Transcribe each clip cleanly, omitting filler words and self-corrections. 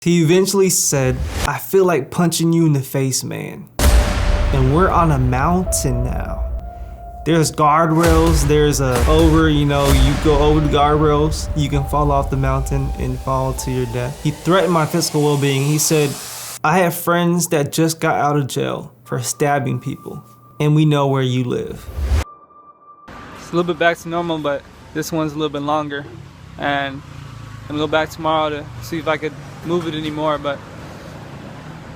He eventually said, "I feel like punching you in the face, man." And we're on a mountain now. There's guardrails, there's you go over the guardrails, you can fall off the mountain and fall to your death. He threatened my physical well-being. He said, "I have friends that just got out of jail for stabbing people, and we know where you live." It's a little bit back to normal, but this one's a little bit longer. And I'm gonna go back tomorrow to see if I could move it anymore, but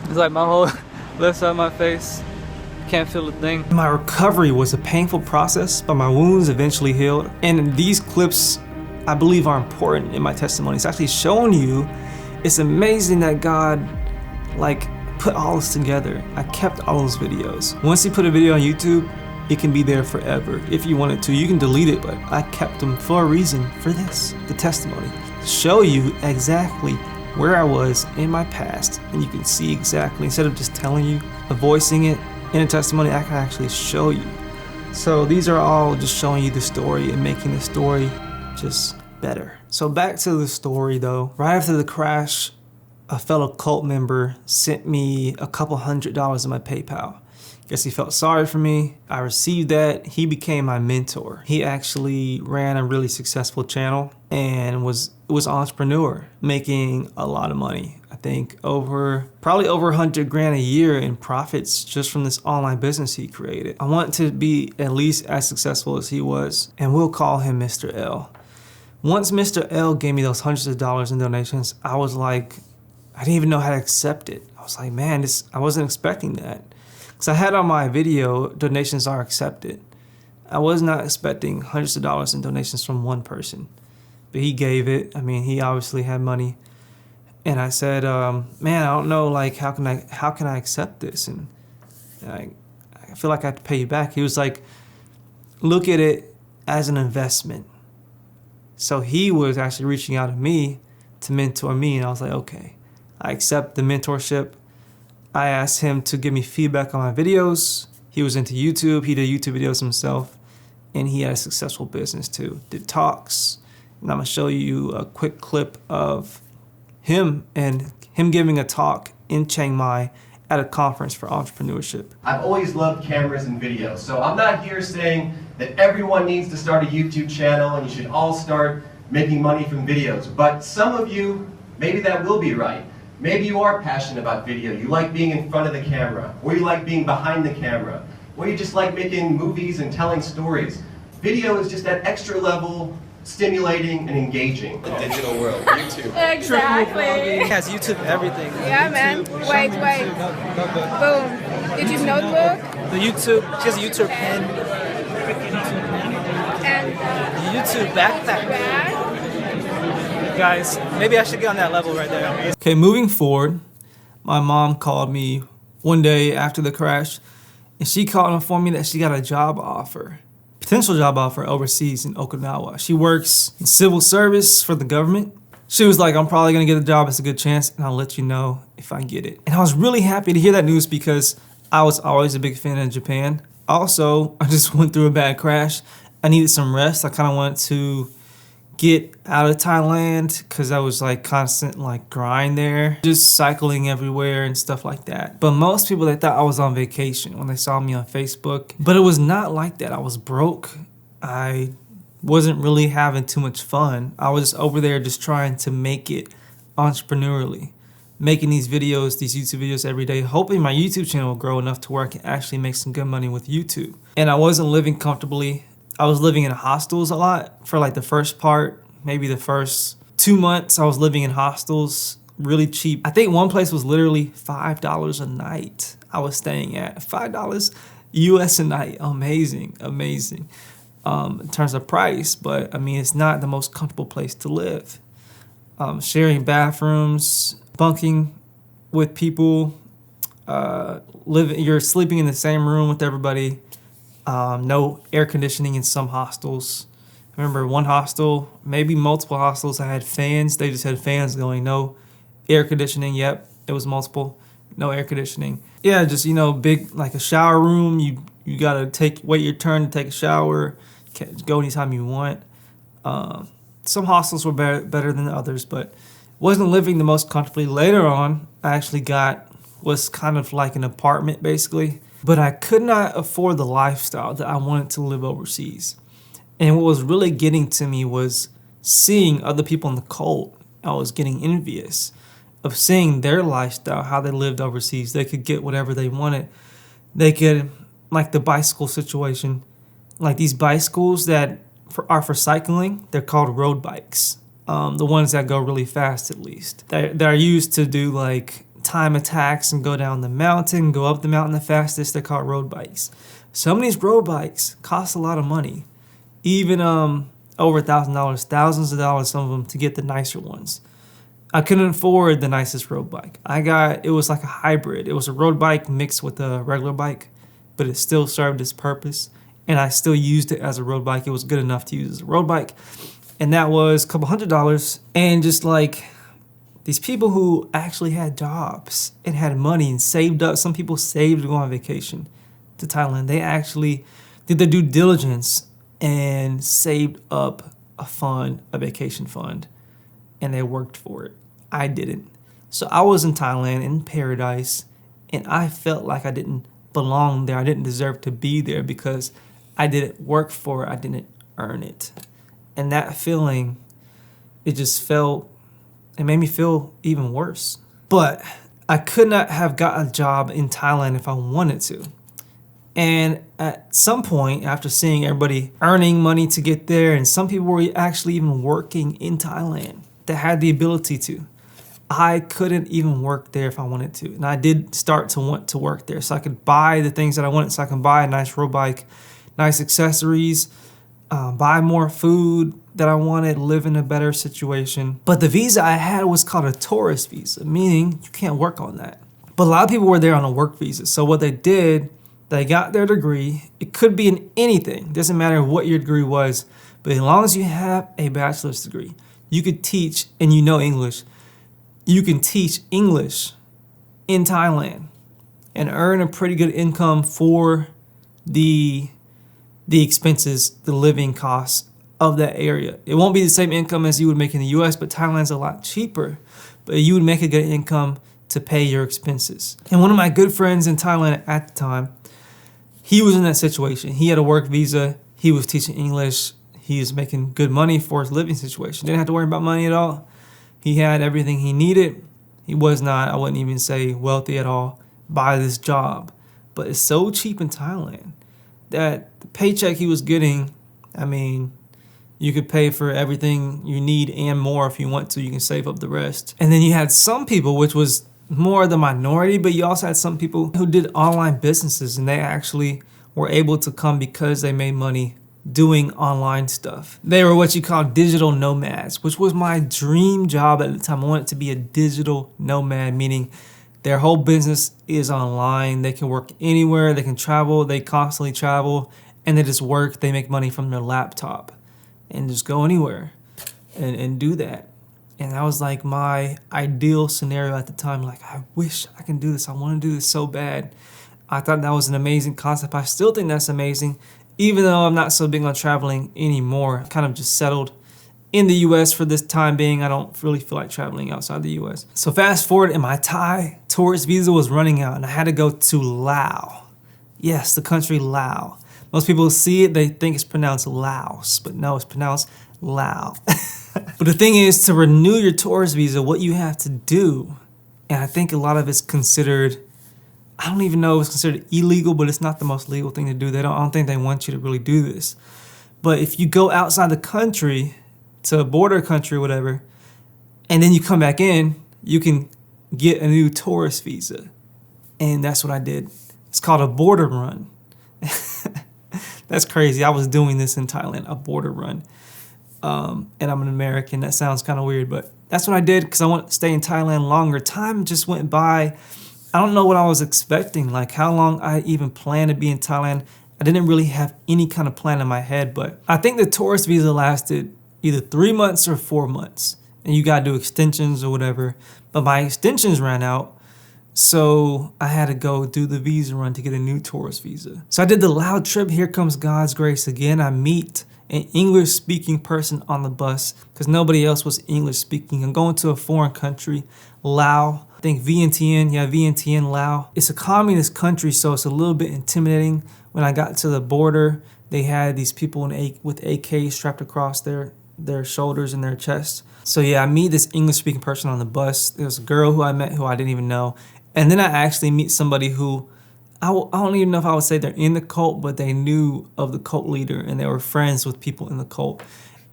it's like my whole left side of my face, can't feel a thing. My recovery was a painful process, but my wounds eventually healed. And these clips, I believe, are important in my testimony. It's actually showing you, it's amazing that God put all this together. I kept all those videos. Once you put a video on YouTube, it can be there forever. If you wanted to, you can delete it, but I kept them for a reason, for this, the testimony. Show you exactly where I was in my past, and you can see exactly, instead of just telling you, voicing it in a testimony, I can actually show you. So these are all just showing you the story and making the story just better. So back to the story though. Right after the crash, a fellow cult member sent me a couple $100 in my PayPal. Guess he felt sorry for me. I received that. He became my mentor. He actually ran a really successful channel and was an entrepreneur, making a lot of money. I think probably over 100 grand a year in profits just from this online business he created. I want to be at least as successful as he was, and we'll call him Mr. L. Once Mr. L gave me those hundreds of dollars in donations, I was like, I didn't even know how to accept it. I was like, man, I wasn't expecting that. Because I had on my video, donations are accepted. I was not expecting hundreds of dollars in donations from one person, but he gave it. I mean, he obviously had money. And I said, man, I don't know, how can I accept this? And I feel like I have to pay you back. He was like, look at it as an investment. So he was actually reaching out to me to mentor me, and I was like, okay, I accept the mentorship. I asked him to give me feedback on my videos. He was into YouTube, he did YouTube videos himself, and he had a successful business too. Did talks, and I'm gonna show you a quick clip of him giving a talk in Chiang Mai at a conference for entrepreneurship. I've always loved cameras and videos, so I'm not here saying that everyone needs to start a YouTube channel and you should all start making money from videos, but some of you, maybe that will be right. Maybe you are passionate about video, you like being in front of the camera, or you like being behind the camera, or you just like making movies and telling stories. Video is just that extra level, stimulating and engaging. The digital world, YouTube. Exactly. He has YouTube everything. Yeah, man. Wait. Boom. YouTube notebook. The YouTube, she has a YouTube pen. And The YouTube backpack. Guys, maybe I should get on that level right there. Okay, moving forward, my mom called me one day after the crash, and she called and informed me that she got a potential job offer overseas in Okinawa. She works in civil service for the government. She was like, I'm probably gonna get a job, it's a good chance, and I'll let you know if I get it. And I was really happy to hear that news because I was always a big fan of Japan. Also, I just went through a bad crash. I needed some rest. I kind of wanted to get out of Thailand because I was constant grind there, just cycling everywhere and stuff like that. But most people, they thought I was on vacation when they saw me on Facebook, but it was not like that. I was broke. I wasn't really having too much fun. I was just over there just trying to make it entrepreneurially, making these videos, these YouTube videos every day, hoping my YouTube channel will grow enough to where I can actually make some good money with YouTube. And I wasn't living comfortably. I was living in hostels a lot for the first part, maybe the first 2 months. I was living in hostels, really cheap. I think one place was literally $5 a night I was staying at. $5 US a night, amazing. In terms of price, but I mean, it's not the most comfortable place to live. Sharing bathrooms, bunking with people, you're sleeping in the same room with everybody. No air conditioning in some hostels. I remember one hostel, maybe multiple hostels, I had fans. They just had fans going, no air conditioning. Yep, it was multiple, no air conditioning. Yeah, just, big, a shower room. You gotta wait your turn to take a shower, go anytime you want. Some hostels were better than others, but Wasn't living the most comfortably. Later on, I actually was kind of like an apartment basically, but I could not afford the lifestyle that I wanted to live overseas. And what was really getting to me was seeing other people in the cold. I was getting envious of seeing their lifestyle, how they lived overseas. They could get whatever they wanted. They could, like the bicycle situation, like these bicycles that are for cycling, they're called road bikes. The ones that go really fast, at least. They're used to do like time attacks and go down the mountain, go up the mountain the fastest. They're called road bikes. Some of these road bikes cost a lot of money, even over $1,000, thousands of dollars, some of them, to get the nicer ones. I couldn't afford the nicest road bike. It was like a hybrid. It was a road bike mixed with a regular bike, but it still served its purpose. And I still used it as a road bike. It was good enough to use as a road bike. And that was a couple $100. And just like these people who actually had jobs and had money and saved up. Some people saved to go on vacation to Thailand. They actually did their due diligence and saved up a vacation fund, and they worked for it. I didn't. So I was in Thailand in paradise, and I felt like I didn't belong there. I didn't deserve to be there because I didn't work for it. I didn't earn it. And that feeling, it made me feel even worse. But I could not have got a job in Thailand if I wanted to. And at some point, after seeing everybody earning money to get there, and some people were actually even working in Thailand that had the ability to, I couldn't even work there if I wanted to. And I did start to want to work there so I could buy the things that I wanted. So I can buy a nice road bike, nice accessories, buy more food that I wanted, live in a better situation. But the visa I had was called a tourist visa, meaning you can't work on that. But a lot of people were there on a work visa. So what they did, they got their degree. It could be in anything. Doesn't matter what your degree was. But as long as you have a bachelor's degree, you could teach, and you know English, you can teach English in Thailand and earn a pretty good income for the expenses, the living costs of that area. It won't be the same income as you would make in the US, but Thailand's a lot cheaper. But you would make a good income to pay your expenses. And one of my good friends in Thailand at the time, he was in that situation. He had a work visa. He was teaching English. He was making good money for his living situation. Didn't have to worry about money at all. He had everything he needed. He was not, I wouldn't even say wealthy at all, by this job. But it's so cheap in Thailand that the paycheck he was getting, I mean, you could pay for everything you need and more if you want to. You can save up the rest. And then you had some people, which was more the minority, but you also had some people who did online businesses, and they actually were able to come because they made money doing online stuff. They were what you call digital nomads, which was my dream job at the time. I wanted to be a digital nomad, meaning their whole business is online. They can work anywhere, they can travel, they constantly travel, and they just work, they make money from their laptop and just go anywhere and do that. And that was like my ideal scenario at the time. Like, I wish I can do this. I want to do this so bad. I thought that was an amazing concept. I still think that's amazing, even though I'm not so big on traveling anymore. I kind of just settled in the US for this time being. I don't really feel like traveling outside the US. So fast forward, and my Thai tourist visa was running out, and I had to go to Laos. Yes, the country Laos. Most people see it, they think it's pronounced Laos, but no, it's pronounced Laos. But the thing is, to renew your tourist visa, what you have to do, and I think a lot of it's considered, I don't even know if it's considered illegal, but it's not the most legal thing to do. I don't think they want you to really do this. But if you go outside the country, to a border country or whatever, and then you come back in, you can get a new tourist visa. And that's what I did. It's called a border run. That's crazy. I was doing this in Thailand, a border run. And I'm an American. That sounds kind of weird, but that's what I did because I wanted to stay in Thailand longer. Time just went by. I don't know what I was expecting, like how long I even planned to be in Thailand. I didn't really have any kind of plan in my head, but I think the tourist visa lasted either 3 months or 4 months, and you got to do extensions or whatever. But my extensions ran out, so I had to go do the visa run to get a new tourist visa. So I did the Laos trip. Here comes God's grace again. I meet an English speaking person on the bus because nobody else was English speaking. I'm going to a foreign country, Laos. I think Vientiane, Laos. It's a communist country, so it's a little bit intimidating. When I got to the border, they had these people with AKs strapped across their shoulders and their chests. So yeah, I meet this English speaking person on the bus. There was a girl who I met who I didn't even know. And then I actually meet somebody who, I don't even know if I would say they're in the cult, but they knew of the cult leader and they were friends with people in the cult.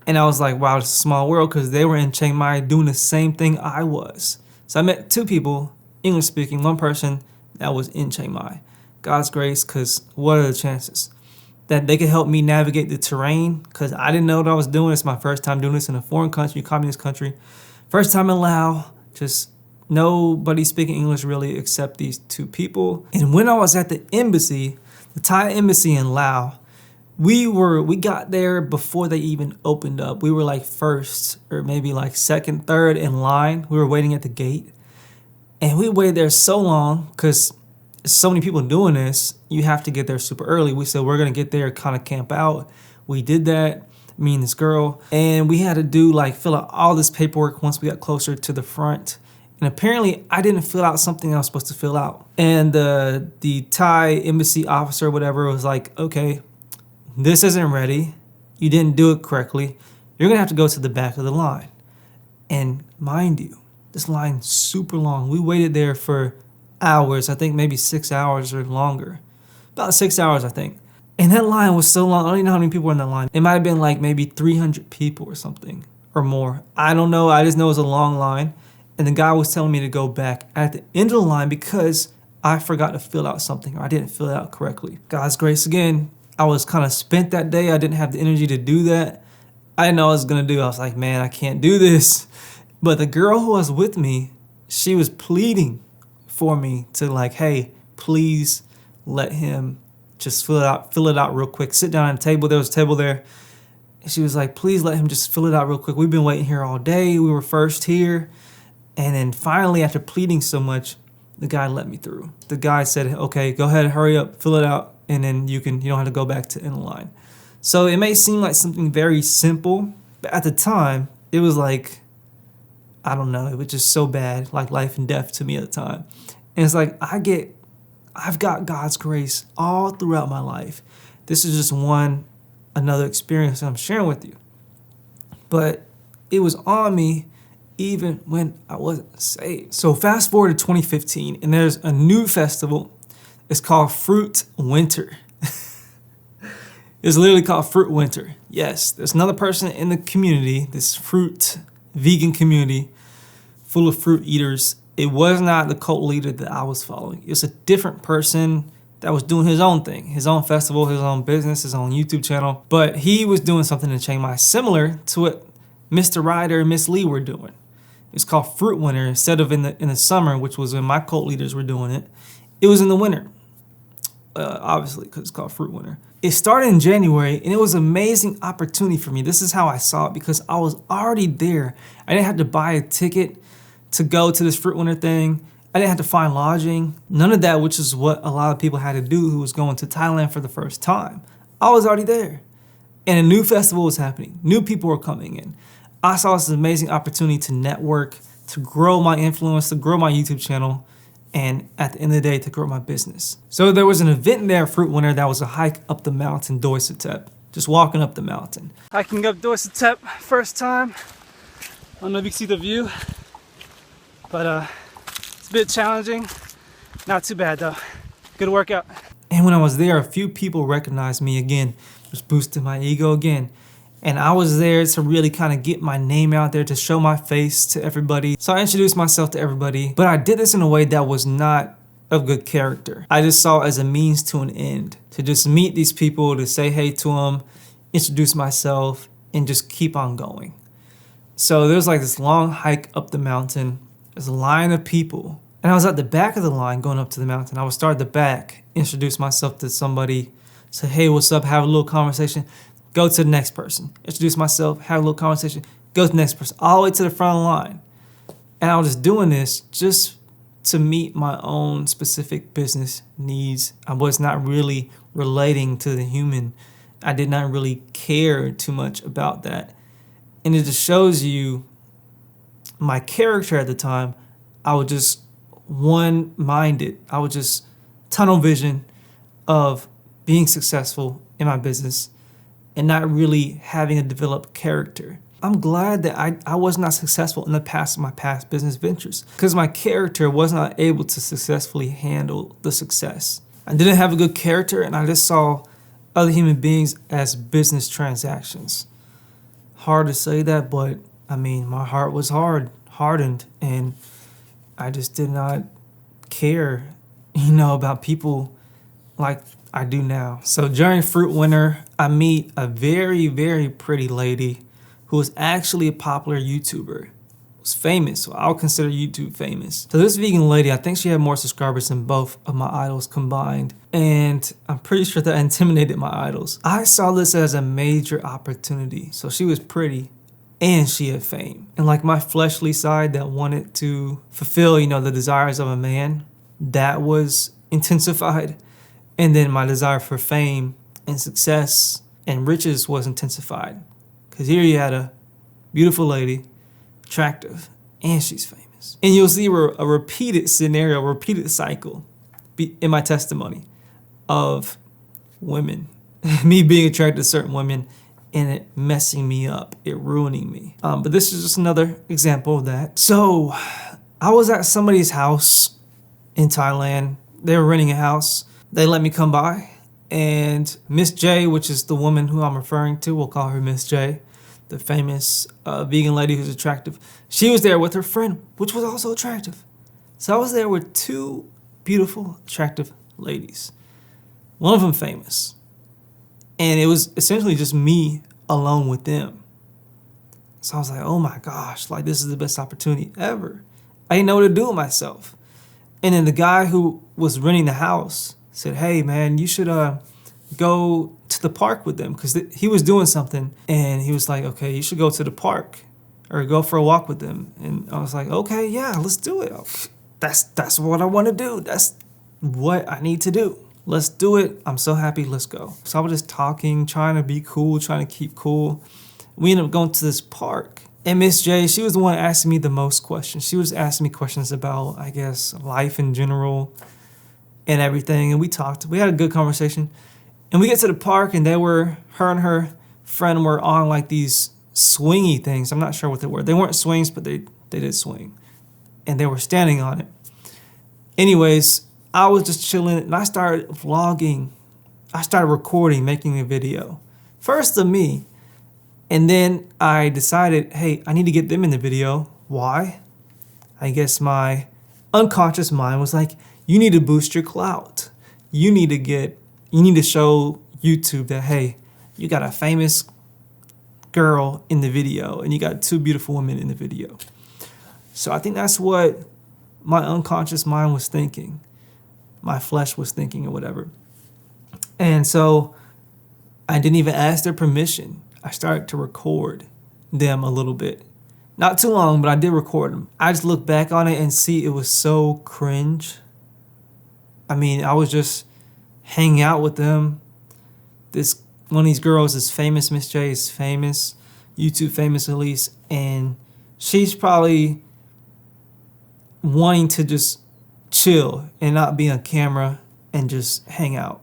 And I was like, wow, it's a small world, because they were in Chiang Mai doing the same thing I was. So I met two people, English speaking, one person that was in Chiang Mai. God's grace, because what are the chances that they could help me navigate the terrain? Because I didn't know what I was doing. It's my first time doing this in a foreign country, communist country. First time in Laos, just nobody speaking English really except these two people. And when I was at the embassy, the Thai embassy in Laos, we got there before they even opened up. We were like first or maybe like second, third in line. We were waiting at the gate. And we waited there so long because so many people doing this, you have to get there super early. We said we're going to get there, kind of camp out. We did that, me and this girl. And we had to fill out all this paperwork once we got closer to the front. And apparently I didn't fill out something I was supposed to fill out. And the Thai embassy officer, whatever, was like, okay, this isn't ready. You didn't do it correctly. You're gonna have to go to the back of the line. And mind you, this line's super long. We waited there for hours, I think maybe 6 hours or longer. About 6 hours, I think. And that line was so long, I don't even know how many people were in that line. It might have been like maybe 300 people or something, or more. I don't know, I just know it was a long line. And the guy was telling me to go back at the end of the line because I forgot to fill out something, or I didn't fill it out correctly. God's grace again. I was kind of spent that day. I didn't have the energy to do that. I didn't know what I was gonna do. I was like, man, I can't do this. But the girl who was with me, she was pleading for me to hey, please let him just fill it out real quick. Sit down at a table. There was a table there. And she was like, please let him just fill it out real quick. We've been waiting here all day. We were first here. And then finally, after pleading so much, the guy let me through. The guy said, okay, go ahead, hurry up, fill it out, and then you don't have to go back to in line. So it may seem like something very simple, but at the time, it was I don't know, it was just so bad, like life and death to me at the time. And it's like, I've got God's grace all throughout my life. This is just another experience that I'm sharing with you. But it was on me even when I wasn't saved. So fast forward to 2015, and there's a new festival. It's called Fruit Winter. It's literally called Fruit Winter. Yes, there's another person in the community, this fruit vegan community full of fruit eaters. It was not the cult leader that I was following. It was a different person that was doing his own thing, his own festival, his own business, his own YouTube channel. But he was doing something in Chiang Mai similar to what Mr. Ryder and Miss Lee were doing. It's called Fruit Winter. Instead of in the summer, which was when my cult leaders were doing it, it was in the winter. Obviously, because it's called Fruit Winter. It started in January, and it was an amazing opportunity for me. This is how I saw it, because I was already there. I didn't have to buy a ticket to go to this Fruit Winter thing. I didn't have to find lodging. None of that, which is what a lot of people had to do who was going to Thailand for the first time. I was already there. And a new festival was happening. New people were coming in. I saw this amazing opportunity to network, to grow my influence, to grow my YouTube channel, and at the end of the day, to grow my business. So there was an event there, Fruit Winter, that was a hike up the mountain, Doisatep. Just walking up the mountain. Hiking up Doisatep, first time. I don't know if you can see the view, but it's a bit challenging. Not too bad though. Good workout. And when I was there, a few people recognized me again, just boosting my ego again. And I was there to really kind of get my name out there, to show my face to everybody. So I introduced myself to everybody, but I did this in a way that was not of good character. I just saw it as a means to an end, to just meet these people, to say hey to them, introduce myself, and just keep on going. So there was this long hike up the mountain. There's a line of people. And I was at the back of the line going up to the mountain. I would start at the back, introduce myself to somebody, say, hey, what's up, have a little conversation. Go to the next person, introduce myself, have a little conversation, go to the next person, all the way to the front of the line. And I was just doing this just to meet my own specific business needs. I was not really relating to the human I did not really care too much about that. And it just shows you my character at the time. I was just one-minded. I was just tunnel vision of being successful in my business and not really having a developed character. I'm glad that I was not successful in my past business ventures because my character was not able to successfully handle the success. I didn't have a good character, and I just saw other human beings as business transactions. Hard to say that, but I mean, my heart was hardened, and I just did not care, about people like I do now. So during Fruit Winter, I meet a very, very pretty lady who was actually a popular YouTuber. Was famous, so I'll consider YouTube famous. So this vegan lady, I think she had more subscribers than both of my idols combined. And I'm pretty sure that intimidated my idols. I saw this as a major opportunity. So she was pretty and she had fame. And like my fleshly side that wanted to fulfill, the desires of a man, that was intensified. And then my desire for fame and success and riches was intensified. Because here you had a beautiful lady, attractive, and she's famous. And you'll see a repeated scenario, a repeated cycle in my testimony of women, me being attracted to certain women and it messing me up, it ruining me. But this is just another example of that. So I was at somebody's house in Thailand. They were renting a house. They let me come by. And Miss J, which is the woman who I'm referring to, we'll call her Miss J, the famous vegan lady who's attractive. She was there with her friend, which was also attractive. So I was there with two beautiful, attractive ladies. One of them famous. And it was essentially just me alone with them. So I was like, oh my gosh, like this is the best opportunity ever. I didn't know what to do with myself. And then the guy who was renting the house said, hey man, you should go to the park with them, because he was doing something and he was like, okay, you should go to the park or go for a walk with them. And I was like, okay, yeah, let's do it. That's what I want to do. That's what I need to do. Let's do it. I'm so happy. Let's go. So I was just talking, trying to be cool, trying to keep cool. We ended up going to this park. And Miss J, she was the one asking me the most questions. She was asking me questions about, I guess, life in general and everything. And we talked. We had a good conversation. And we get to the park and her and her friend were on like these swingy things. I'm not sure what they were. They weren't swings, but they did swing. And they were standing on it. Anyways, I was just chilling and I started vlogging. I started recording, making a video. First of me. And then I decided, hey, I need to get them in the video. Why? I guess my unconscious mind was like, you need to boost your clout. You need to show YouTube that, hey, you got a famous girl in the video and you got two beautiful women in the video. So I think that's what my unconscious mind was thinking. My flesh was thinking or whatever. And so I didn't even ask their permission. I started to record them a little bit. Not too long, but I did record them. I just look back on it and see it was so cringe. I mean, I was just hanging out with them. One of these girls is famous. Miss J is famous, YouTube famous at least, and she's probably wanting to just chill and not be on camera and just hang out.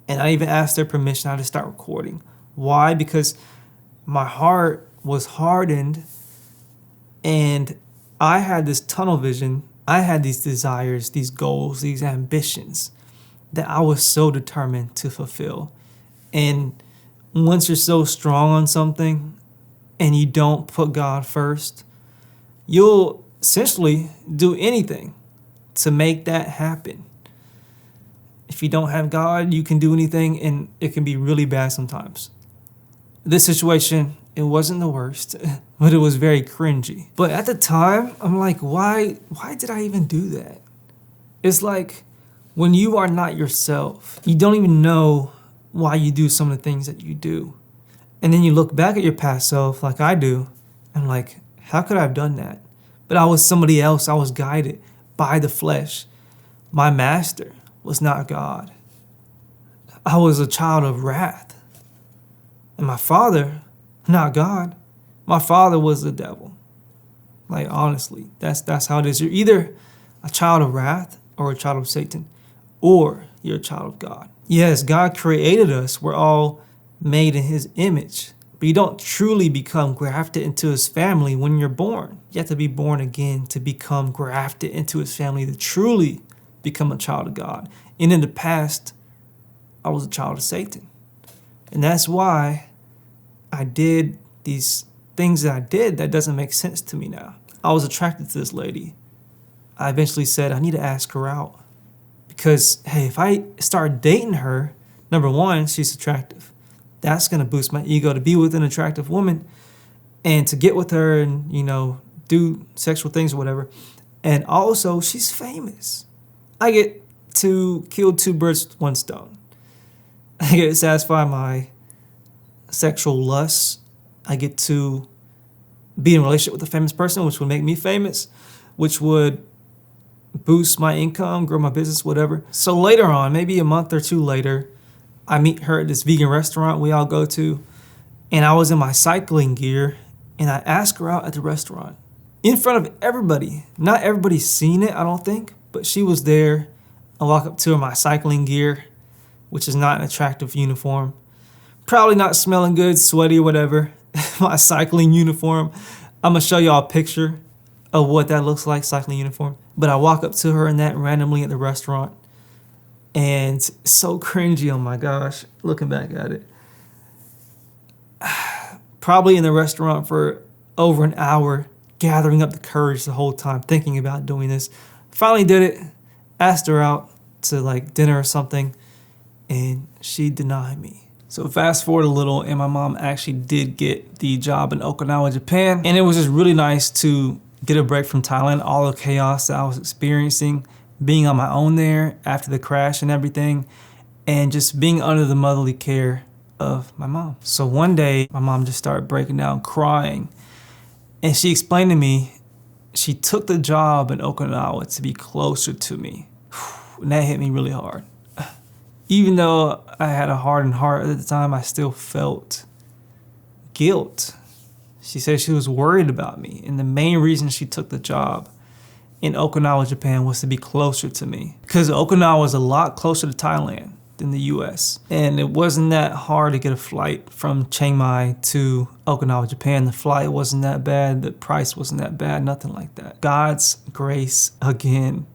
And I even asked their permission. I just start recording. Why? Because my heart was hardened and I had this tunnel vision. I had these desires, these goals, these ambitions that I was so determined to fulfill. And once you're so strong on something and you don't put God first, you'll essentially do anything to make that happen. If you don't have God, you can do anything and it can be really bad sometimes. This situation, it wasn't the worst, but it was very cringy. But at the time, I'm like, why did I even do that? It's like when you are not yourself, you don't even know why you do some of the things that you do. And then you look back at your past self like I do. I'm like, how could I have done that? But I was somebody else. I was guided by the flesh. My master was not God. I was a child of wrath. And my father, not God, my father was the devil. Like, honestly, that's how it is. You're either a child of wrath or a child of Satan, or you're a child of God. Yes, God created us. We're all made in his image, but you don't truly become grafted into his family when you're born. You have to be born again to become grafted into his family, to truly become a child of God. And in the past, I was a child of Satan. And that's why I did these things that I did that doesn't make sense to me now. I was attracted to this lady. I eventually said, I need to ask her out. Because, hey, if I start dating her, number one, she's attractive. That's going to boost my ego to be with an attractive woman and to get with her and, do sexual things or whatever. And also, she's famous. I get to kill two birds with one stone. I get to satisfy my sexual lusts. I get to be in a relationship with a famous person, which would make me famous, which would boost my income, grow my business, whatever. So later on, maybe a month or two later, I meet her at this vegan restaurant we all go to, and I was in my cycling gear, and I asked her out at the restaurant in front of everybody. Not everybody's seen it, I don't think, but she was there. I walk up to her in my cycling gear, which is not an attractive uniform. Probably not smelling good, sweaty or whatever. My cycling uniform. I'm gonna show y'all a picture of what that looks like, cycling uniform. But I walk up to her in that randomly at the restaurant, and it's so cringy, oh my gosh, looking back at it. Probably in the restaurant for over an hour, gathering up the courage the whole time, thinking about doing this. Finally did it, asked her out to dinner or something, and she denied me. So fast forward a little, and my mom actually did get the job in Okinawa, Japan. And it was just really nice to get a break from Thailand, all the chaos that I was experiencing, being on my own there after the crash and everything, and just being under the motherly care of my mom. So one day, my mom just started breaking down, crying. And she explained to me she took the job in Okinawa to be closer to me. And that hit me really hard. Even though I had a hardened heart at the time, I still felt guilt. She said she was worried about me. And the main reason she took the job in Okinawa, Japan was to be closer to me. Because Okinawa was a lot closer to Thailand than the US. And it wasn't that hard to get a flight from Chiang Mai to Okinawa, Japan. The flight wasn't that bad. The price wasn't that bad. Nothing like that. God's grace again.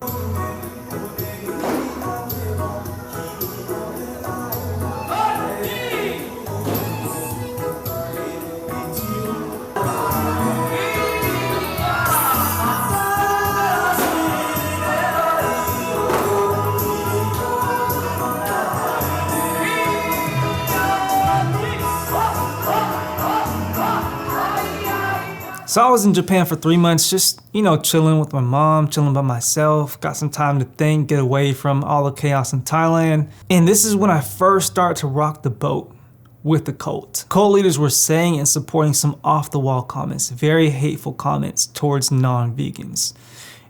So I was in Japan for 3 months, just, chilling with my mom, chilling by myself, got some time to think, get away from all the chaos in Thailand. And this is when I first started to rock the boat with the cult. Cult leaders were saying and supporting some off-the-wall comments, very hateful comments towards non-vegans.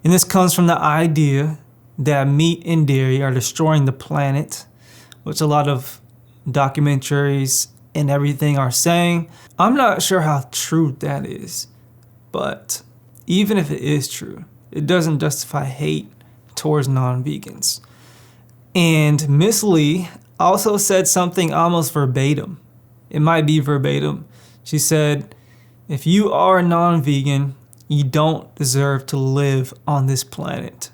And this comes from the idea that meat and dairy are destroying the planet, which a lot of documentaries and everything are saying. I'm not sure how true that is. But even if it is true, it doesn't justify hate towards non-vegans. And Miss Lee also said something almost verbatim. It might be verbatim. She said, if you are a non-vegan, you don't deserve to live on this planet.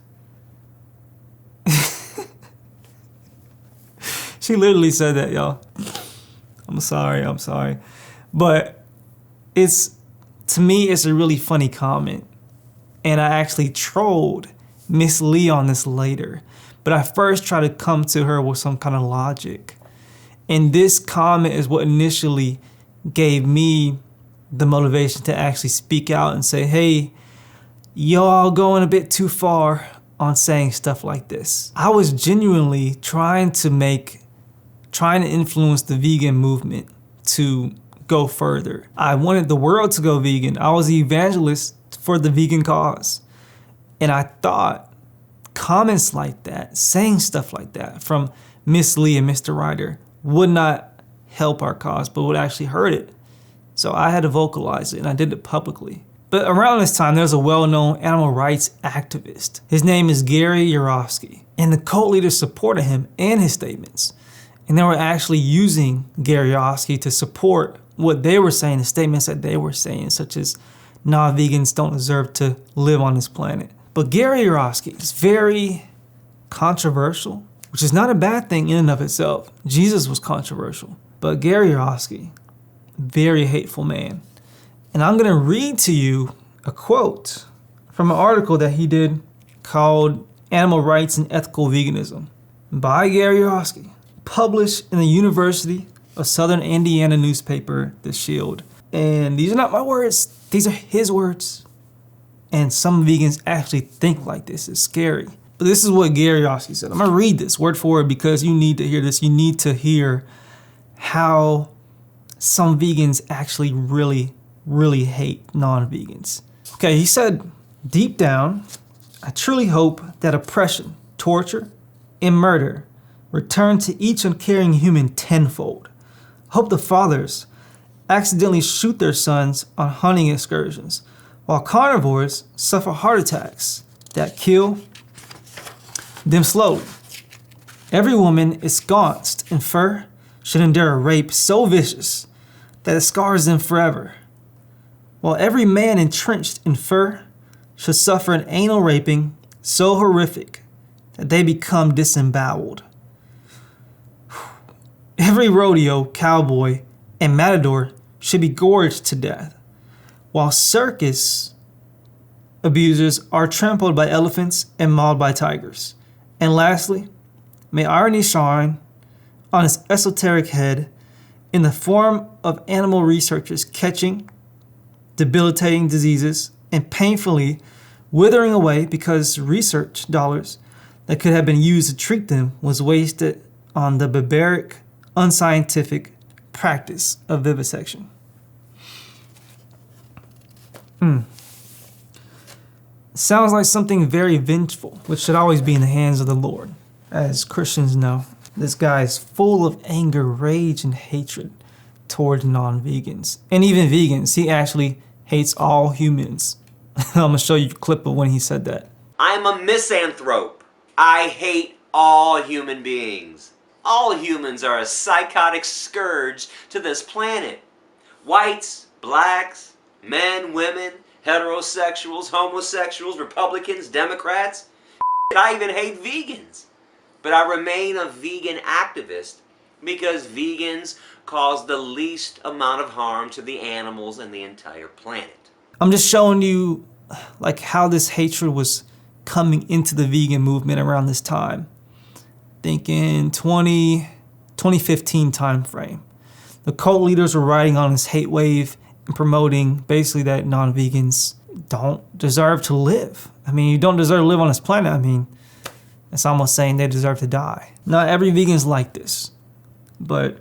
She literally said that, y'all. I'm sorry. But to me, it's a really funny comment. And I actually trolled Miss Lee on this later. But I first tried to come to her with some kind of logic. And this comment is what initially gave me the motivation to actually speak out and say, hey, y'all going a bit too far on saying stuff like this. I was genuinely trying to influence the vegan movement to go further. I wanted the world to go vegan. I was the evangelist for the vegan cause. And I thought comments like that, saying stuff like that from Miss Lee and Mr. Ryder would not help our cause, but would actually hurt it. So I had to vocalize it, and I did it publicly. But around this time, there's a well-known animal rights activist. His name is Gary Yourofsky, and the cult leaders supported him and his statements. And they were actually using Gary Yourofsky to support what they were saying, the statements that they were saying, such as non-vegans don't deserve to live on this planet. But Gary Yourofsky is very controversial, which is not a bad thing in and of itself. Jesus was controversial. But Gary Yourofsky, very hateful man. And I'm gonna read to you a quote from an article that he did called Animal Rights and Ethical Veganism by Gary Yourofsky, published in the University of Southern Indiana newspaper, The Shield. And these are not my words, these are his words. And some vegans actually think like this. It's scary. But this is what Gary Yourofsky said. I'm gonna read this word for word because you need to hear this. You need to hear how some vegans actually really hate non-vegans. Okay, he said, deep down, I truly hope that oppression, torture, and murder return to each uncaring human tenfold. I hope the fathers accidentally shoot their sons on hunting excursions, while carnivores suffer heart attacks that kill them slowly. Every woman ensconced in fur should endure a rape so vicious that it scars them forever, while every man entrenched in fur should suffer an anal raping so horrific that they become disemboweled. Every rodeo, cowboy, and matador should be gorged to death, while circus abusers are trampled by elephants and mauled by tigers. And lastly, may irony shine on its esoteric head in the form of animal researchers catching debilitating diseases and painfully withering away because research dollars that could have been used to treat them was wasted on the barbaric, unscientific practice of vivisection. Sounds like something very vengeful, which should always be in the hands of the Lord. As Christians know, this guy is full of anger, rage, and hatred towards non-vegans. And even vegans, he actually hates all humans. I'm gonna show you a clip of when he said that. I'm a misanthrope. I hate all human beings. All humans are a psychotic scourge to this planet. Whites, blacks, men, women, heterosexuals, homosexuals, Republicans, Democrats. I even hate vegans. But I remain a vegan activist because vegans cause the least amount of harm to the animals and the entire planet. I'm just showing you like how this hatred was coming into the vegan movement around this time. Think in 2015 time frame. The cult leaders were riding on this hate wave and promoting basically that non-vegans don't deserve to live. I mean, you don't deserve to live on this planet. I mean, it's almost saying they deserve to die. Not every vegan's like this, but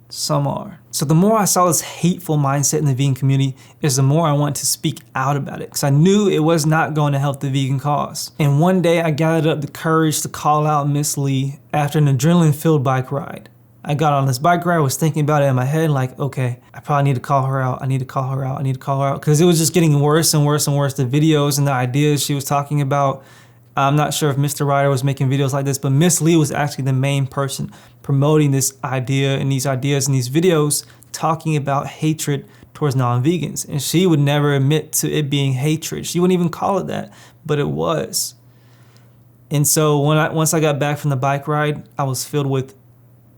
some are. So the more I saw this hateful mindset in the vegan community is the more I wanted to speak out about it because I knew it was not going to help the vegan cause. And one day I gathered up the courage to call out Miss Lee after an adrenaline-filled bike ride. I got on this bike ride, was thinking about it in my head like, okay, I probably need to call her out. I need to call her out. I need to call her out because it was just getting worse and worse and worse. The videos and the ideas she was talking about. I'm not sure if Mr. Ryder was making videos like this, but Miss Lee was actually the main person promoting this idea and these ideas and these videos talking about hatred towards non-vegans. And she would never admit to it being hatred. She wouldn't even call it that, but it was. And so once I got back from the bike ride, I was filled with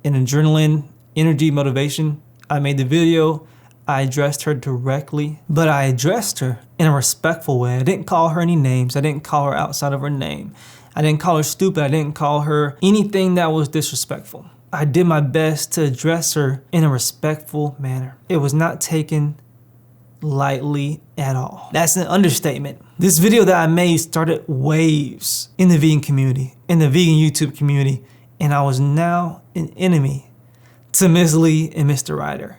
an adrenaline, energy, motivation. I made the video. I addressed her directly, but I addressed her in a respectful way. I didn't call her any names. I didn't call her outside of her name. I didn't call her stupid. I didn't call her anything that was disrespectful. I did my best to address her in a respectful manner. It was not taken lightly at all. That's an understatement. This video that I made started waves in the vegan community, in the vegan YouTube community, and I was now an enemy to Ms. Lee and Mr. Ryder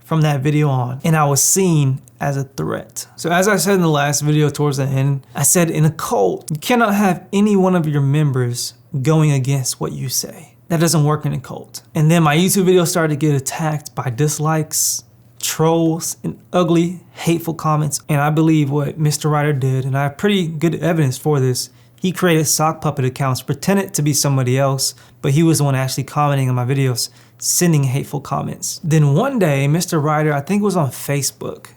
from that video on, and I was seen as a threat. So as I said in the last video towards the end, I said in a cult, you cannot have any one of your members going against what you say. That doesn't work in a cult. And then my YouTube videos started to get attacked by dislikes, trolls, and ugly, hateful comments. And I believe what Mr. Ryder did, and I have pretty good evidence for this, he created sock puppet accounts, pretended to be somebody else, but he was the one actually commenting on my videos, sending hateful comments. Then one day, Mr. Ryder, I think it was on Facebook,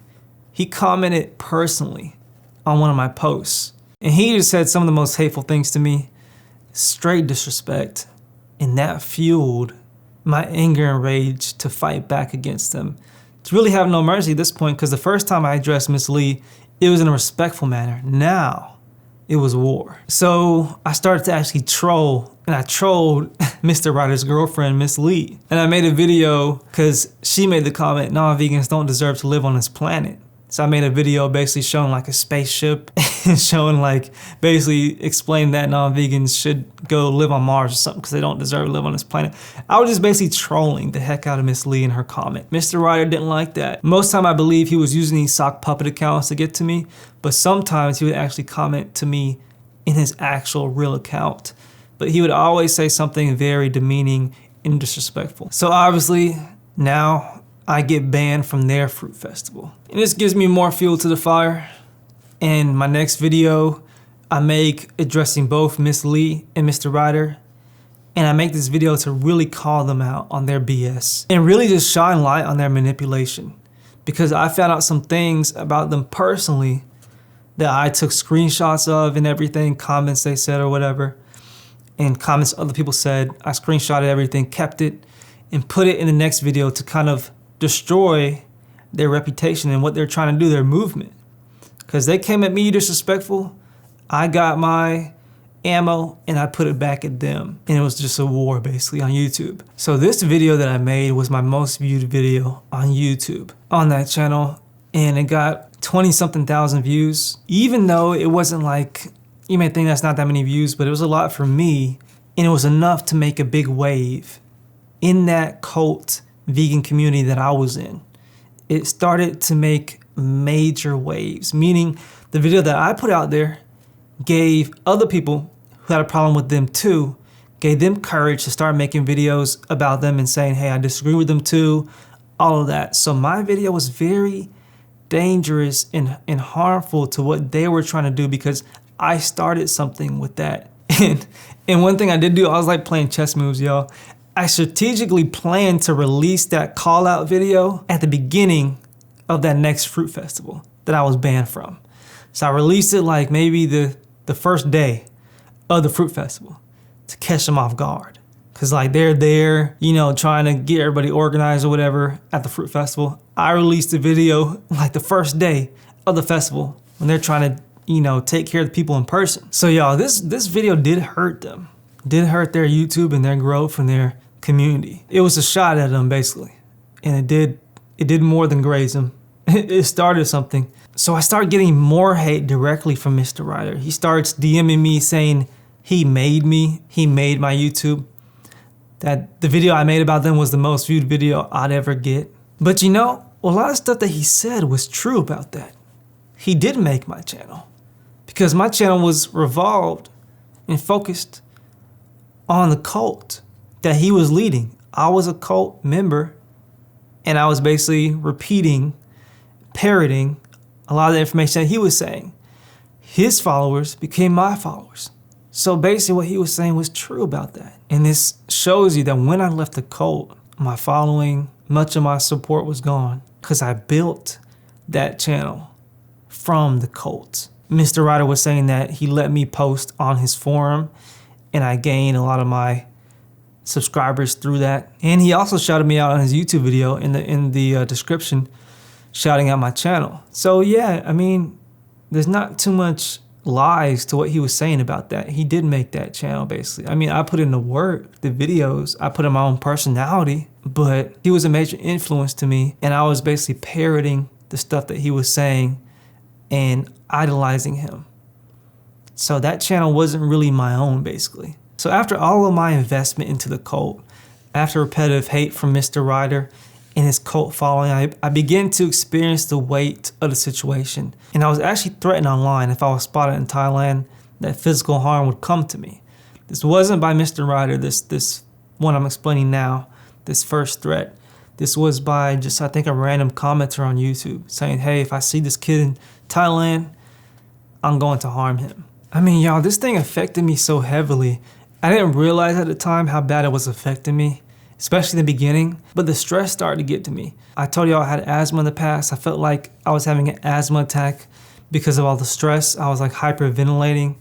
he commented personally on one of my posts. And he just said some of the most hateful things to me, straight disrespect. And that fueled my anger and rage to fight back against him. To really have no mercy at this point, because the first time I addressed Miss Lee, it was in a respectful manner. Now, it was war. So I started to actually troll, and I trolled Mr. Ryder's girlfriend, Miss Lee. And I made a video because she made the comment, non-vegans don't deserve to live on this planet. So I made a video basically showing like a spaceship and showing like, basically explaining that non-vegans should go live on Mars or something because they don't deserve to live on this planet. I was just basically trolling the heck out of Miss Lee in her comment. Mr. Ryder didn't like that. Most time I believe he was using these sock puppet accounts to get to me, but sometimes he would actually comment to me in his actual real account. But he would always say something very demeaning and disrespectful. So obviously now I get banned from their fruit festival. And this gives me more fuel to the fire. And my next video I make addressing both Miss Lee and Mr. Ryder. And I make this video to really call them out on their BS and really just shine light on their manipulation. Because I found out some things about them personally that I took screenshots of and everything, comments they said or whatever, and comments other people said. I screenshotted everything, kept it, and put it in the next video to kind of destroy their reputation and what they're trying to do, their movement. Because they came at me disrespectful, I got my ammo and I put it back at them. And it was just a war basically on YouTube. So this video that I made was my most viewed video on YouTube on that channel. And it got 20 something thousand views. Even though it wasn't like, you may think that's not that many views, but it was a lot for me. And it was enough to make a big wave in that cult vegan community that I was in. It started to make major waves, meaning the video that I put out there gave other people who had a problem with them too, gave them courage to start making videos about them and saying, hey, I disagree with them too, all of that. So my video was very dangerous and harmful to what they were trying to do because I started something with that. And one thing I did do, I was like playing chess moves, y'all. I strategically planned to release that call out video at the beginning of that next fruit festival that I was banned from. So I released it like maybe the first day of the fruit festival to catch them off guard. Cause like they're there, you know, trying to get everybody organized or whatever at the fruit festival. I released the video like the first day of the festival when they're trying to, you know, take care of the people in person. So y'all, this video did hurt them. Did hurt their YouTube and their growth and their community. It was a shot at them basically. And it did more than graze them. It started something. So I started getting more hate directly from Mr. Ryder. He starts DMing me saying he made my YouTube. That the video I made about them was the most viewed video I'd ever get. But you know, a lot of stuff that he said was true about that. He did make my channel because my channel was revolved and focused on the cult that he was leading. I was a cult member and I was basically repeating, parroting a lot of the information that he was saying. His followers became my followers. So basically what he was saying was true about that. And this shows you that when I left the cult, my following, much of my support was gone because I built that channel from the cult. Mr. Ryder was saying that he let me post on his forum and I gained a lot of my subscribers through that. And he also shouted me out on his YouTube video in the description, shouting out my channel. So yeah, I mean, there's not too much lies to what he was saying about that. He did make that channel basically. I mean, I put in the work, the videos, I put in my own personality, but he was a major influence to me and I was basically parroting the stuff that he was saying and idolizing him. So that channel wasn't really my own basically. So after all of my investment into the cult, after repetitive hate from Mr. Ryder and his cult following, I began to experience the weight of the situation. And I was actually threatened online if I was spotted in Thailand that physical harm would come to me. This wasn't by Mr. Ryder, this one I'm explaining now, this first threat. This was by just, I think, a random commenter on YouTube saying, hey, if I see this kid in Thailand, I'm going to harm him. I mean, y'all, this thing affected me so heavily. I didn't realize at the time how bad it was affecting me, especially in the beginning, but the stress started to get to me. I told y'all I had asthma in the past. I felt like I was having an asthma attack because of all the stress. I was like hyperventilating.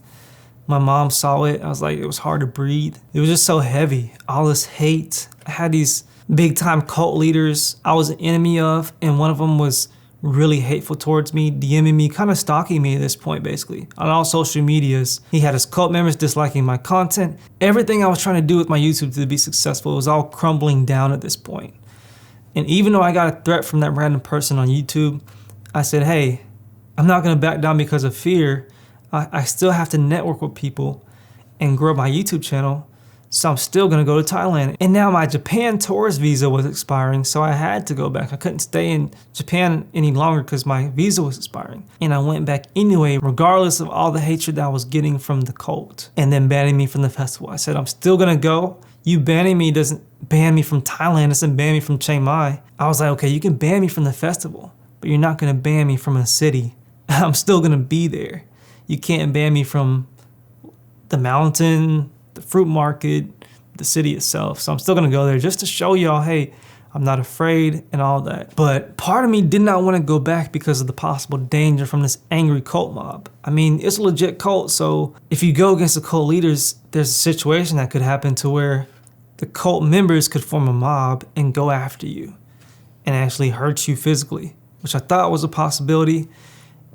My mom saw it. I was like, it was hard to breathe. It was just so heavy. All this hate. I had these big time cult leaders I was an enemy of, and one of them was really hateful towards me, DMing me, kind of stalking me at this point, basically, on all social medias. He had his cult members disliking my content. Everything I was trying to do with my YouTube to be successful was all crumbling down at this point. And even though I got a threat from that random person on YouTube, I said, hey, I'm not gonna back down because of fear. I still have to network with people and grow my YouTube channel. So I'm still gonna go to Thailand. And now my Japan tourist visa was expiring, so I had to go back. I couldn't stay in Japan any longer because my visa was expiring. And I went back anyway, regardless of all the hatred that I was getting from the cult and then banning me from the festival. I said, I'm still gonna go. You banning me doesn't ban me from Thailand, it doesn't ban me from Chiang Mai. I was like, okay, you can ban me from the festival, but you're not gonna ban me from a city. I'm still gonna be there. You can't ban me from the mountain, the fruit market, the city itself. So I'm still gonna go there just to show y'all, hey, I'm not afraid and all that. But part of me did not want to go back because of the possible danger from this angry cult mob. I mean, it's a legit cult, so if you go against the cult leaders, there's a situation that could happen to where the cult members could form a mob and go after you and actually hurt you physically, which I thought was a possibility.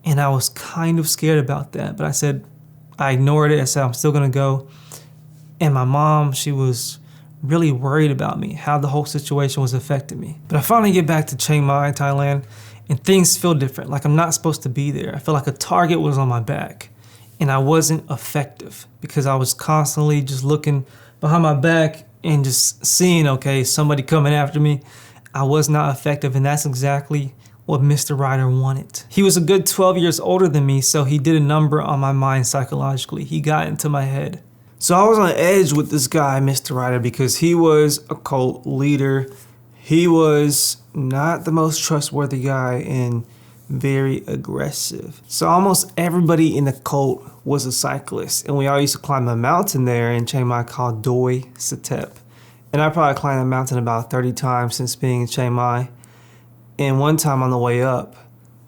And I was kind of scared about that, but I ignored it. I said, I'm still gonna go. And my mom, she was really worried about me, how the whole situation was affecting me. But I finally get back to Chiang Mai, Thailand, and things feel different. Like I'm not supposed to be there. I feel like a target was on my back and I wasn't effective because I was constantly just looking behind my back and just seeing, okay, somebody coming after me. I was not effective, and that's exactly what Mr. Ryder wanted. He was a good 12 years older than me, so he did a number on my mind psychologically. He got into my head. So I was on edge with this guy, Mr. Ryder, because he was a cult leader. He was not the most trustworthy guy and very aggressive. So almost everybody in the cult was a cyclist, and we all used to climb a mountain there in Chiang Mai called Doi Satep. And I probably climbed the mountain about 30 times since being in Chiang Mai. And one time on the way up,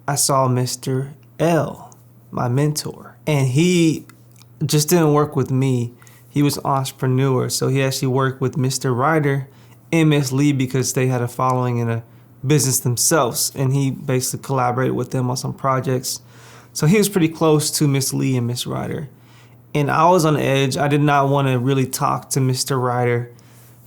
I saw Mr. L, my mentor, and he just didn't work with me. He was an entrepreneur, so he actually worked with Mr. Ryder and Miss Lee because they had a following in a business themselves, and he basically collaborated with them on some projects. So he was pretty close to Miss Lee and Miss Ryder. And I was on the edge. I did not want to really talk to Mr. Ryder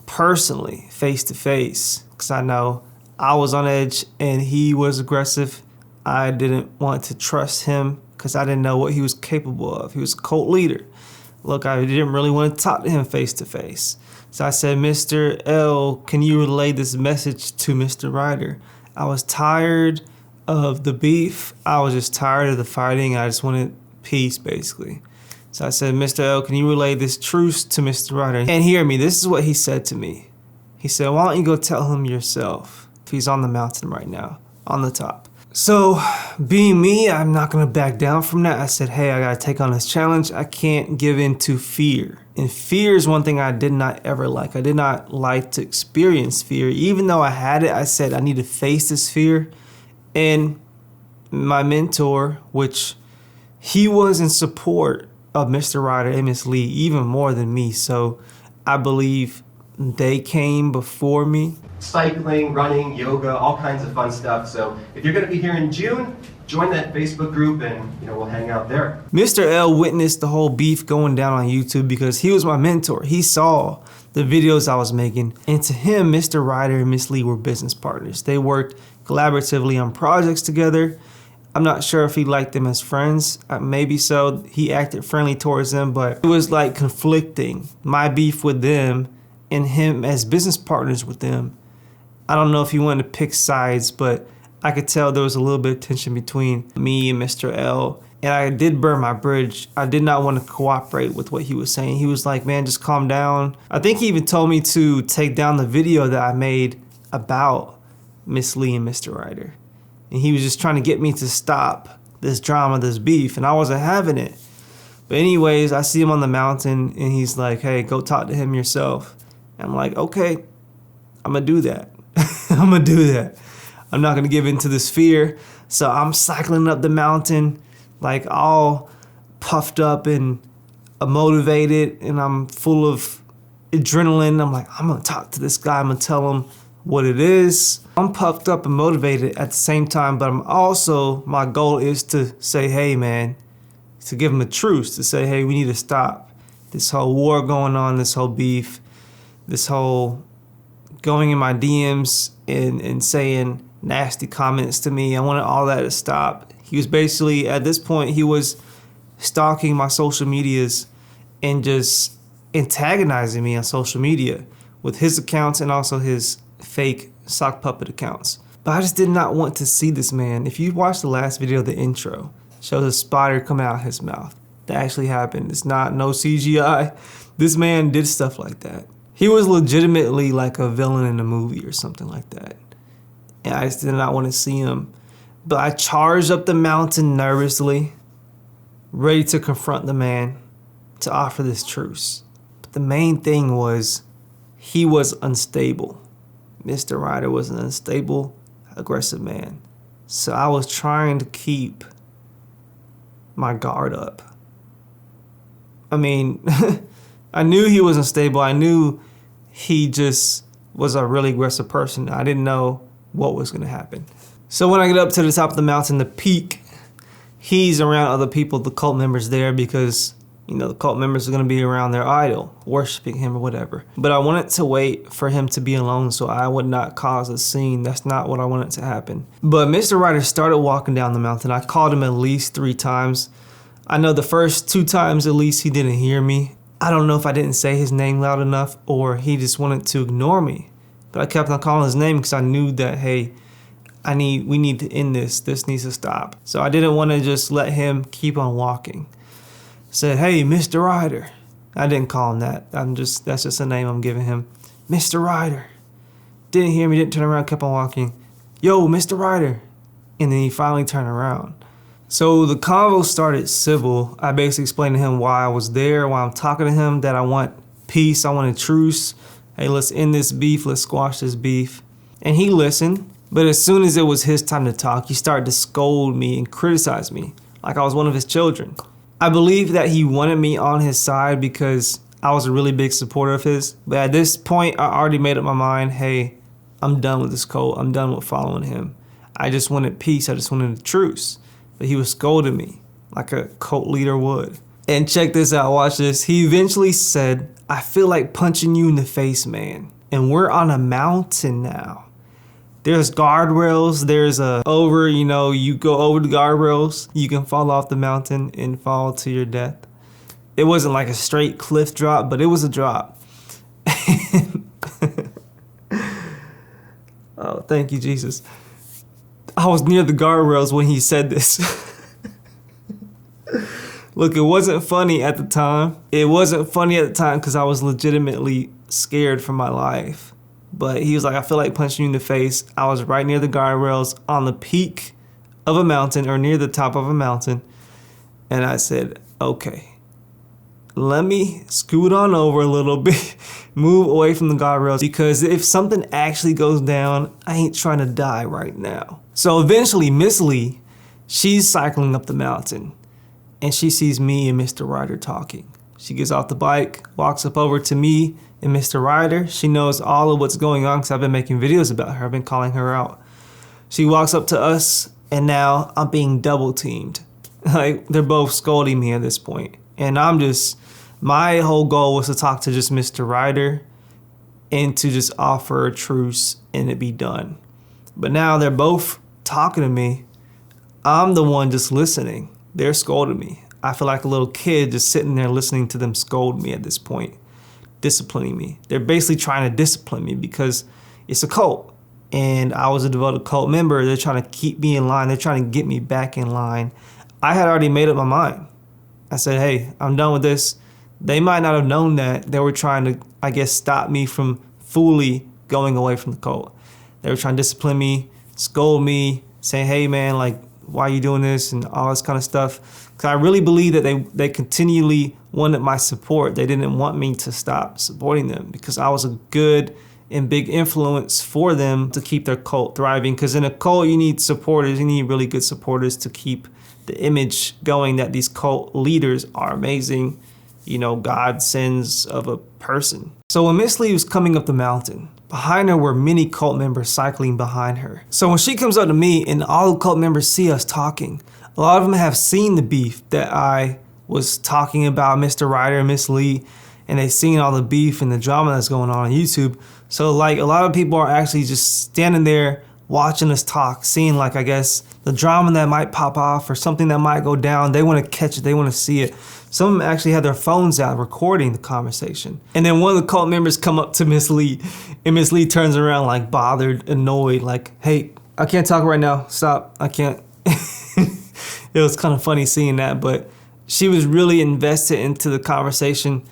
personally, face to face, because I know I was on edge and he was aggressive. I didn't want to trust him because I didn't know what he was capable of. He was a cult leader. Look, I didn't really want to talk to him face to face. So I said, Mr. L, can you relay this message to Mr. Ryder? I was tired of the beef. I was just tired of the fighting. I just wanted peace, basically. So I said, Mr. L, can you relay this truce to Mr. Ryder? And hear me, this is what he said to me. He said, why don't you go tell him yourself? He's on the mountain right now, on the top. So being me, I'm not gonna back down from that. I said, hey, I gotta take on this challenge. I can't give in to fear. And fear is one thing I did not ever like. I did not like to experience fear. Even though I had it, I said I need to face this fear. And my mentor, which he was in support of Mr. Ryder and Miss Lee even more than me. So I believe they came before me. Cycling, running, yoga, all kinds of fun stuff. So if you're going to be here in June, join that Facebook group and we'll hang out there. Mr. L witnessed the whole beef going down on YouTube because he was my mentor. He saw the videos I was making, and to him, Mr. Ryder and Miss Lee were business partners. They worked collaboratively on projects together. I'm not sure if he liked them as friends. Maybe so. He acted friendly towards them, but it was like conflicting. My beef with them and him as business partners with them. I don't know if he wanted to pick sides, but I could tell there was a little bit of tension between me and Mr. L And I did burn my bridge. I did not want to cooperate with what he was saying. He was like, man, just calm down. I think he even told me to take down the video that I made about Miss Lee and Mr. Ryder. And he was just trying to get me to stop this drama, this beef, and I wasn't having it. But anyways, I see him on the mountain and he's like, hey, go talk to him yourself. And I'm like, okay, I'm gonna do that. I'm gonna do that. I'm not gonna give in to this fear. So I'm cycling up the mountain, like all puffed up and motivated, and I'm full of adrenaline. I'm like, I'm gonna talk to this guy. I'm gonna tell him what it is. I'm puffed up and motivated at the same time, but I'm also, my goal is to say, hey man, to give him a truce, to say, hey, we need to stop this whole war going on, this whole beef, this whole going in my DMs and saying nasty comments to me. I wanted all that to stop. He was basically, at this point, he was stalking my social medias and just antagonizing me on social media with his accounts and also his fake sock puppet accounts. But I just did not want to see this man. If you watch the last video, the intro shows a spider coming out of his mouth. That actually happened. It's not no CGI. This man did stuff like that. He was legitimately like a villain in a movie or something like that. And I just did not want to see him. But I charged up the mountain nervously, ready to confront the man, to offer this truce. But the main thing was, he was unstable. Mr. Ryder was an unstable, aggressive man. So I was trying to keep my guard up. I mean, I knew he was unstable. I knew he just was a really aggressive person. I didn't know what was gonna happen. So when I get up to the top of the mountain, the peak, he's around other people, the cult members there, because you know, the cult members are gonna be around their idol, worshiping him or whatever. But I wanted to wait for him to be alone so I would not cause a scene. That's not what I wanted to happen. But Mr. Ryder started walking down the mountain. I called him at least 3 times. I know the first 2 times at least he didn't hear me. I don't know if I didn't say his name loud enough or he just wanted to ignore me. But I kept on calling his name because I knew that, hey, we need to end this. This needs to stop. So I didn't want to just let him keep on walking. Said, hey, Mr. Ryder. I didn't call him that. That's just a name I'm giving him. Mr. Ryder. Didn't hear me, didn't turn around, kept on walking. Yo, Mr. Ryder. And then he finally turned around. So the convo started civil. I basically explained to him why I was there, why I'm talking to him, that I want peace, I want a truce. Hey, let's end this beef, let's squash this beef. And he listened, but as soon as it was his time to talk, he started to scold me and criticize me like I was one of his children. I believe that he wanted me on his side because I was a really big supporter of his. But at this point, I already made up my mind, hey, I'm done with this cult. I'm done with following him. I just wanted peace. I just wanted a truce. But he was scolding me like a cult leader would. And check this out, watch this. He eventually said, I feel like punching you in the face, man. And we're on a mountain now. There's guardrails, you go over the guardrails, you can fall off the mountain and fall to your death. It wasn't like a straight cliff drop, but it was a drop. Oh, thank you, Jesus. I was near the guardrails when he said this. Look, it wasn't funny at the time. It wasn't funny at the time because I was legitimately scared for my life. But he was like, I feel like punching you in the face. I was right near the guardrails on the peak of a mountain or near the top of a mountain. And I said, okay, let me scoot on over a little bit, move away from the guardrails, because if something actually goes down, I ain't trying to die right now. So eventually Miss Lee, she's cycling up the mountain and she sees me and Mr. Ryder talking. She gets off the bike, walks up over to me and Mr. Ryder. She knows all of what's going on because I've been making videos about her. I've been calling her out. She walks up to us and now I'm being double teamed. Like, they're both scolding me at this point. And my whole goal was to talk to just Mr. Ryder and to just offer a truce and it be done. But now they're both talking to me. I'm the one just listening. They're scolding me. I feel like a little kid just sitting there listening to them scold me at this point, disciplining me. They're basically trying to discipline me because it's a cult. And I was a devoted cult member. They're trying to keep me in line. They're trying to get me back in line. I had already made up my mind. I said, hey, I'm done with this. They might not have known that. They were trying to, I guess, stop me from fully going away from the cult. They were trying to discipline me, scold me, saying, hey, man, like, why are you doing this, and all this kind of stuff. Because I really believe that they continually wanted my support. They didn't want me to stop supporting them because I was a good and big influence for them to keep their cult thriving. Because in a cult, you need supporters. You need really good supporters to keep the image going that these cult leaders are amazing, you know, godsends of a person. So when Miss Lee was coming up the mountain, behind her were many cult members cycling behind her. So when she comes up to me and all the cult members see us talking, a lot of them have seen the beef that I was talking about, Mr. Ryder and Miss Lee, and they've seen all the beef and the drama that's going on YouTube. So like a lot of people are actually just standing there watching us talk, seeing like, I guess, the drama that might pop off or something that might go down. They want to catch it, they want to see it. Some of them actually had their phones out recording the conversation. And then one of the cult members come up to Miss Lee, and Miss Lee turns around like bothered, annoyed, like, hey, I can't talk right now, stop, I can't. It was kind of funny seeing that, but she was really invested into the conversation,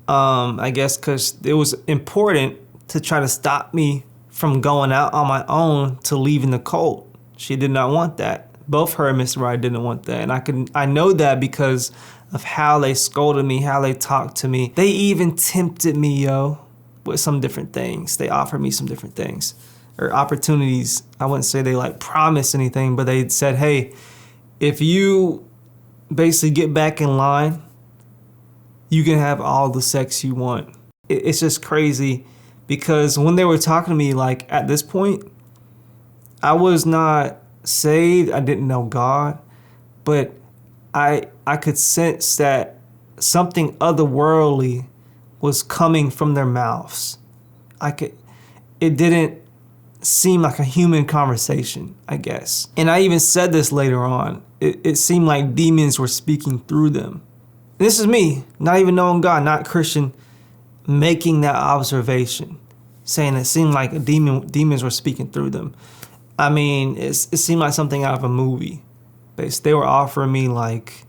I guess, because it was important to try to stop me from going out on my own to leaving the cult. She did not want that. Both her and Mr. Wright didn't want that. And I know that because of how they scolded me, how they talked to me. They even tempted me, yo, with some different things. They offered me some different things or opportunities. I wouldn't say they like promised anything, but they said, hey, if you basically get back in line, you can have all the sex you want. It's just crazy because when they were talking to me, like at this point, I was not saved. I didn't know God, but I could sense that something otherworldly was coming from their mouths. It didn't seem like a human conversation, I guess. And I even said this later on. It seemed like demons were speaking through them. This is me, not even knowing God, not Christian, making that observation, saying it seemed like demons were speaking through them. I mean, it seemed like something out of a movie. They were offering me like,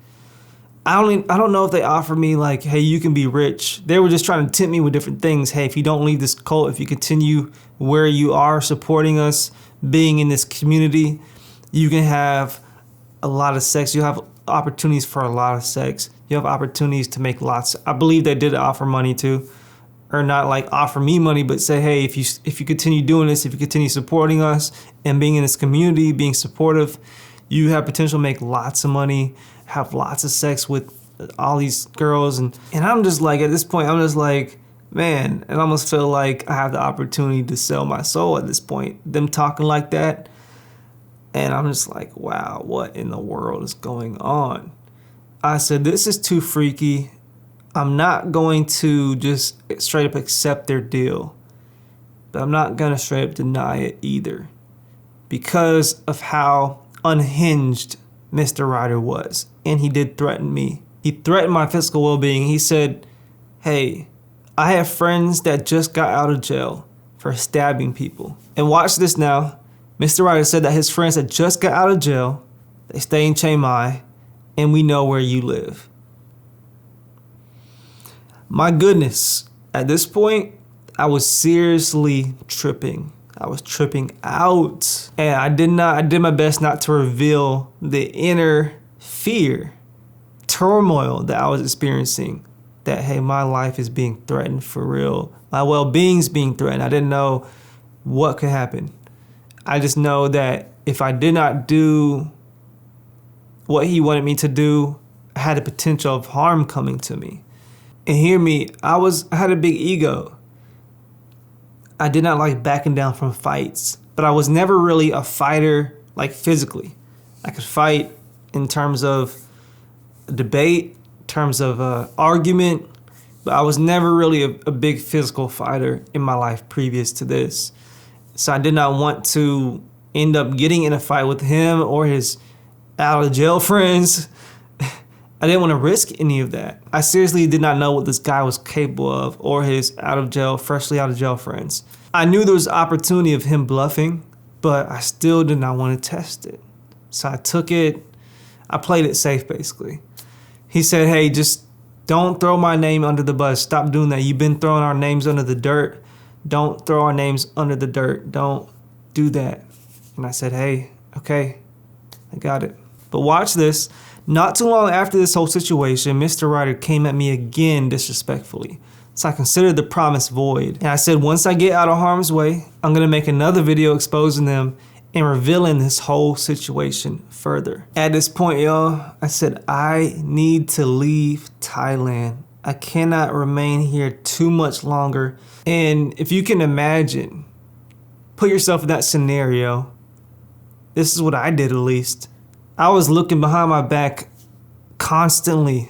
I don't know if they offered me like, hey, you can be rich. They were just trying to tempt me with different things. Hey, if you don't leave this cult, if you continue where you are, supporting us, being in this community, you can have a lot of sex. You have opportunities for a lot of sex. You have opportunities to make lots. I believe they did offer money too, or not like offer me money, but say, hey, if you continue doing this, if you continue supporting us and being in this community, being supportive, you have potential to make lots of money, have lots of sex with all these girls. And I'm just like, at this point, I'm just like, man, I almost feel like I have the opportunity to sell my soul at this point. Them talking like that. And I'm just like, wow, what in the world is going on? I said, this is too freaky. I'm not going to just straight up accept their deal, but I'm not going to straight up deny it either because of how unhinged Mr. Ryder was. And he did threaten me. He threatened my physical well-being. He said, hey, I have friends that just got out of jail for stabbing people. And watch this now. Mr. Ryder said that his friends that just got out of jail, they stay in Chiang Mai, and we know where you live. My goodness, at this point, I was seriously tripping. I was tripping out. And I did my best not to reveal the inner fear, turmoil that I was experiencing. That, hey, my life is being threatened for real. My well-being's being threatened. I didn't know what could happen. I just know that if I did not do what he wanted me to do, I had a potential of harm coming to me. And hear me, I had a big ego. I did not like backing down from fights, but I was never really a fighter, like physically. I could fight in terms of debate, in terms of argument, but I was never really a big physical fighter in my life previous to this. So I did not want to end up getting in a fight with him or his out of jail friends. I didn't want to risk any of that. I seriously did not know what this guy was capable of or his freshly out of jail friends. I knew there was opportunity of him bluffing, but I still did not want to test it. So I took it. I played it safe, basically. He said, hey, just don't throw my name under the bus. Stop doing that. You've been throwing our names under the dirt. Don't throw our names under the dirt. Don't do that. And I said, hey, okay, I got it. But watch this. Not too long after this whole situation, Mr. Ryder came at me again disrespectfully. So I considered the promise void. And I said, once I get out of harm's way, I'm gonna make another video exposing them and revealing this whole situation further. At this point, y'all, I said, I need to leave Thailand. I cannot remain here too much longer. And if you can imagine, put yourself in that scenario. This is what I did, at least. I was looking behind my back constantly.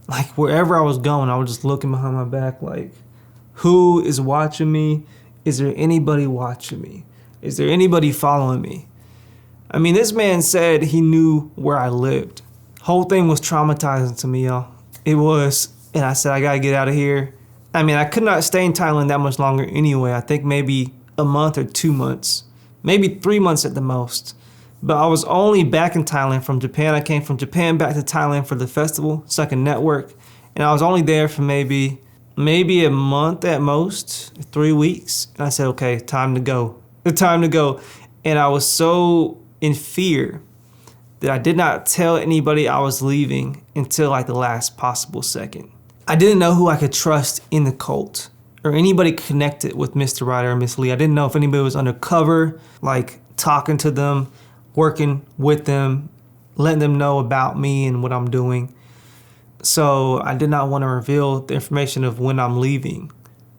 Like wherever I was going, I was just looking behind my back like, who is watching me? Is there anybody watching me? Is there anybody following me? I mean, this man said he knew where I lived. Whole thing was traumatizing to me, y'all. It was, and I said, I gotta get out of here. I mean, I could not stay in Thailand that much longer anyway. I think maybe a month or 2 months, maybe 3 months at the most. But I was only back in Thailand from Japan. I came from Japan back to Thailand for the festival, so I could network. And I was only there for maybe a month at most, 3 weeks. And I said, okay, time to go. Time to go. And I was so in fear that I did not tell anybody I was leaving until like the last possible second. I didn't know who I could trust in the cult or anybody connected with Mr. Ryder or Miss Lee. I didn't know if anybody was undercover, like talking to them, working with them, letting them know about me and what I'm doing. So I did not want to reveal the information of when I'm leaving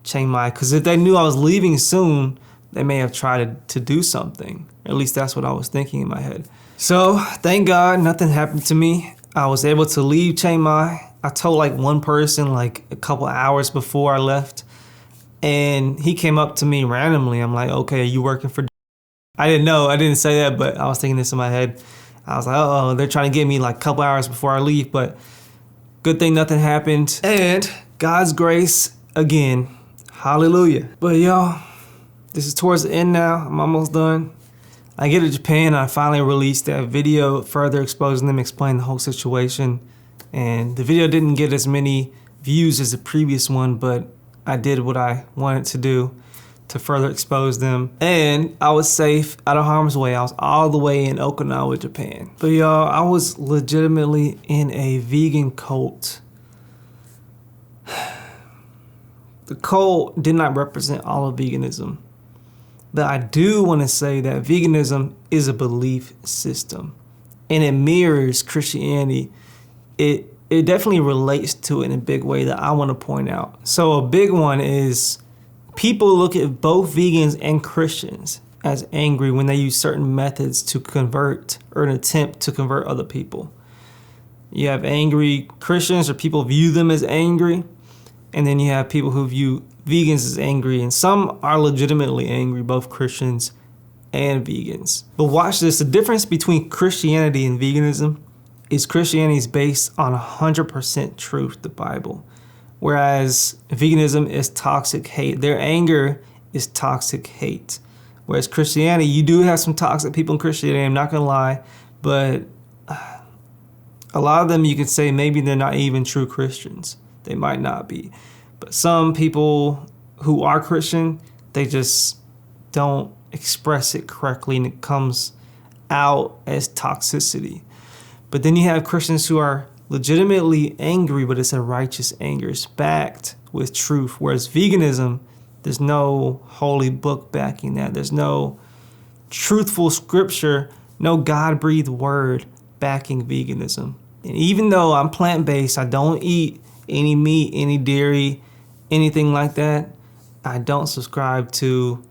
Chiang Mai, because if they knew I was leaving soon, they may have tried to do something. At least that's what I was thinking in my head. So thank God nothing happened to me. I was able to leave Chiang Mai. I told like one person like a couple hours before I left, and he came up to me randomly. I'm like, okay, are you working for? I didn't know, I didn't say that, but I was thinking this in my head. I was like, uh-oh, they're trying to get me like a couple hours before I leave, but good thing nothing happened. And God's grace again, hallelujah. But y'all, this is towards the end now. I'm almost done. I get to Japan, and I finally released that video further exposing them, explaining the whole situation. And the video didn't get as many views as the previous one, but I did what I wanted to do to further expose them. And I was safe, out of harm's way. I was all the way in Okinawa, Japan. But y'all, I was legitimately in a vegan cult. The cult did not represent all of veganism. But I do want to say that veganism is a belief system. And it mirrors Christianity. It definitely relates to it in a big way that I want to point out. So a big one is people look at both vegans and Christians as angry when they use certain methods to convert or an attempt to convert other people. You have angry Christians, or people view them as angry, and then you have people who view vegans as angry, and some are legitimately angry, both Christians and vegans. But watch this, the difference between Christianity and veganism is Christianity is based on 100% truth, the Bible. Whereas veganism is toxic hate. Their anger is toxic hate. Whereas Christianity, you do have some toxic people in Christianity, I'm not gonna lie, but a lot of them you could say maybe they're not even true Christians. They might not be. But some people who are Christian, they just don't express it correctly and it comes out as toxicity. But then you have Christians who are legitimately angry, but it's a righteous anger. It's backed with truth. Whereas veganism, there's no holy book backing that. There's no truthful scripture, no God-breathed word backing veganism. And even though I'm plant-based, I don't eat any meat, any dairy, anything like that, I don't subscribe to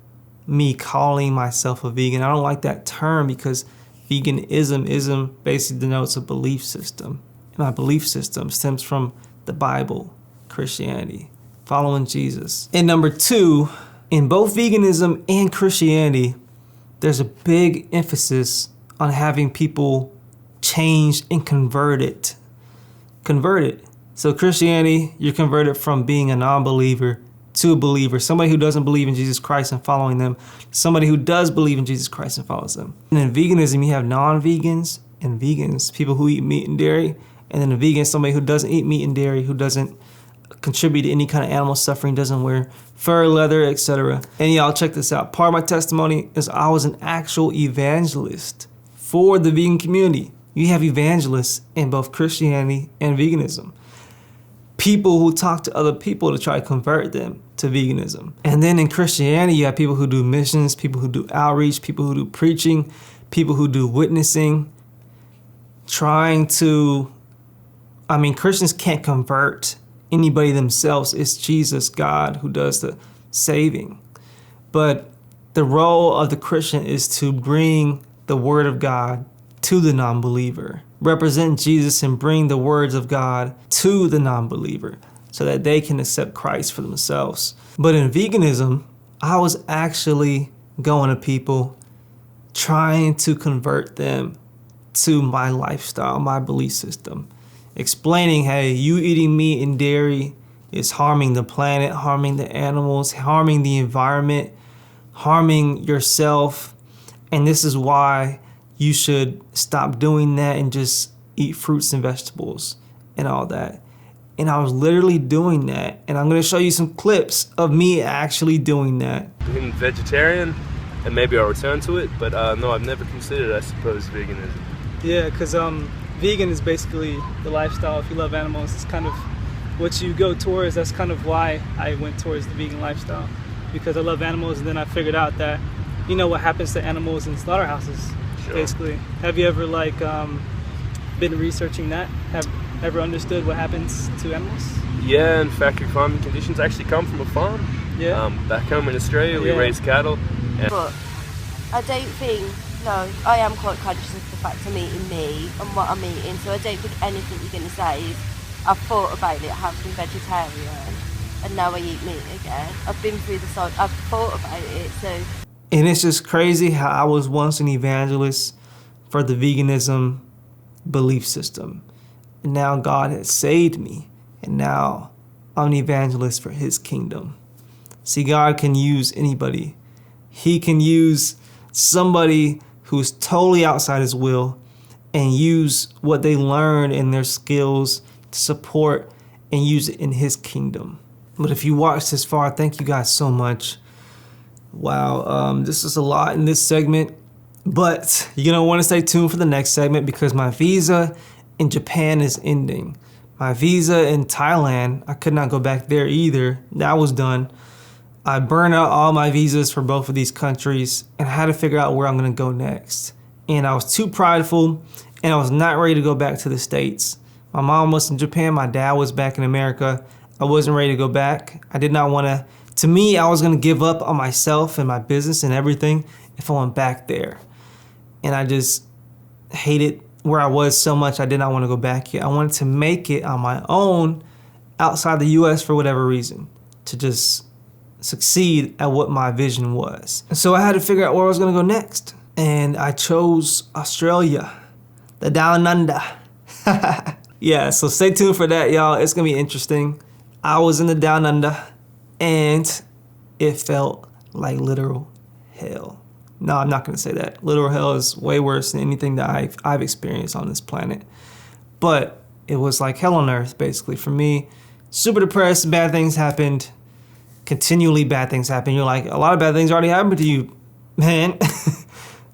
me calling myself a vegan. I don't like that term because veganism basically denotes a belief system. And my belief system stems from the Bible, Christianity, following Jesus. And number two, in both veganism and Christianity, there's a big emphasis on having people change and convert it. Convert it. So Christianity, you're converted from being a non-believer to a believer, somebody who doesn't believe in Jesus Christ and following them, somebody who does believe in Jesus Christ and follows them. And in veganism, you have non-vegans and vegans, people who eat meat and dairy, and then a vegan is somebody who doesn't eat meat and dairy, who doesn't contribute to any kind of animal suffering, doesn't wear fur, leather, etc. And y'all check this out. Part of my testimony is I was an actual evangelist for the vegan community. You have evangelists in both Christianity and veganism. People who talk to other people to try to convert them to veganism. And then in Christianity, you have people who do missions, people who do outreach, people who do preaching, people who do witnessing, Christians can't convert anybody themselves. It's Jesus, God, who does the saving. But the role of the Christian is to bring the word of God to the non-believer, represent Jesus and bring the words of God to the non-believer so that they can accept Christ for themselves. But in veganism, I was actually going to people trying to convert them to my lifestyle, my belief system, explaining, hey, you eating meat and dairy is harming the planet, harming the animals, harming the environment, harming yourself, and this is why you should stop doing that and just eat fruits and vegetables and all that. And I was literally doing that, and I'm gonna show you some clips of me actually doing that. Being vegetarian, and maybe I'll return to it, but no, I've never considered, I suppose, veganism. Yeah, because vegan is basically the lifestyle. If you love animals, it's kind of what you go towards. That's kind of why I went towards the vegan lifestyle, because I love animals, and then I figured out that, you know, what happens to animals in slaughterhouses, sure. Basically. Have you ever been researching that? Have ever understood what happens to animals? Yeah, in factory farming conditions. I actually come from a farm. Yeah. Back home in Australia, we raise cattle. But I don't think, no, I am quite conscious of the fact I'm eating meat and what I'm eating, so I don't think anything you're going to say is, I've thought about it, I have been vegetarian, and now I eat meat again. I've been through the cycle, I've thought about it, so. And it's just crazy how I was once an evangelist for the veganism belief system. And now God has saved me, and now I'm an evangelist for his kingdom. See, God can use anybody. He can use somebody who's totally outside his will and use what they learn in their skills to support and use it in his kingdom. But if you watched this far, thank you guys so much. Wow, this is a lot in this segment, but you're gonna wanna stay tuned for the next segment because my visa in Japan is ending. My visa in Thailand, I could not go back there either. That was done. I burned out all my visas for both of these countries and I had to figure out where I'm gonna go next. And I was too prideful and I was not ready to go back to the States. My mom was in Japan, my dad was back in America. I wasn't ready to go back. I did not wanna, to me, I was gonna give up on myself and my business and everything if I went back there. And I just hated where I was so much, I did not wanna go back yet. I wanted to make it on my own outside the US for whatever reason, to just succeed at what my vision was. And so I had to figure out where I was gonna go next. And I chose Australia, the Down Under. Yeah, so stay tuned for that, y'all. It's gonna be interesting. I was in the Down Under and it felt like literal hell. No, I'm not gonna say that. Literal hell is way worse than anything that I've experienced on this planet. But it was like hell on earth, basically, for me. Super depressed, bad things happened. Continually bad things happen. You're like, a lot of bad things already happened to you, man.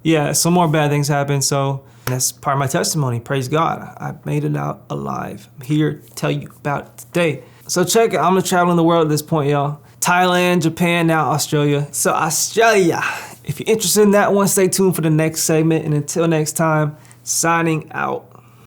Yeah, some more bad things happen, so that's part of my testimony. Praise God, I made it out alive. I'm here to tell you about it today. So check it, I'm traveling the world at this point, y'all. Thailand, Japan, now Australia. So Australia, if you're interested in that one, stay tuned for the next segment. And until next time, signing out.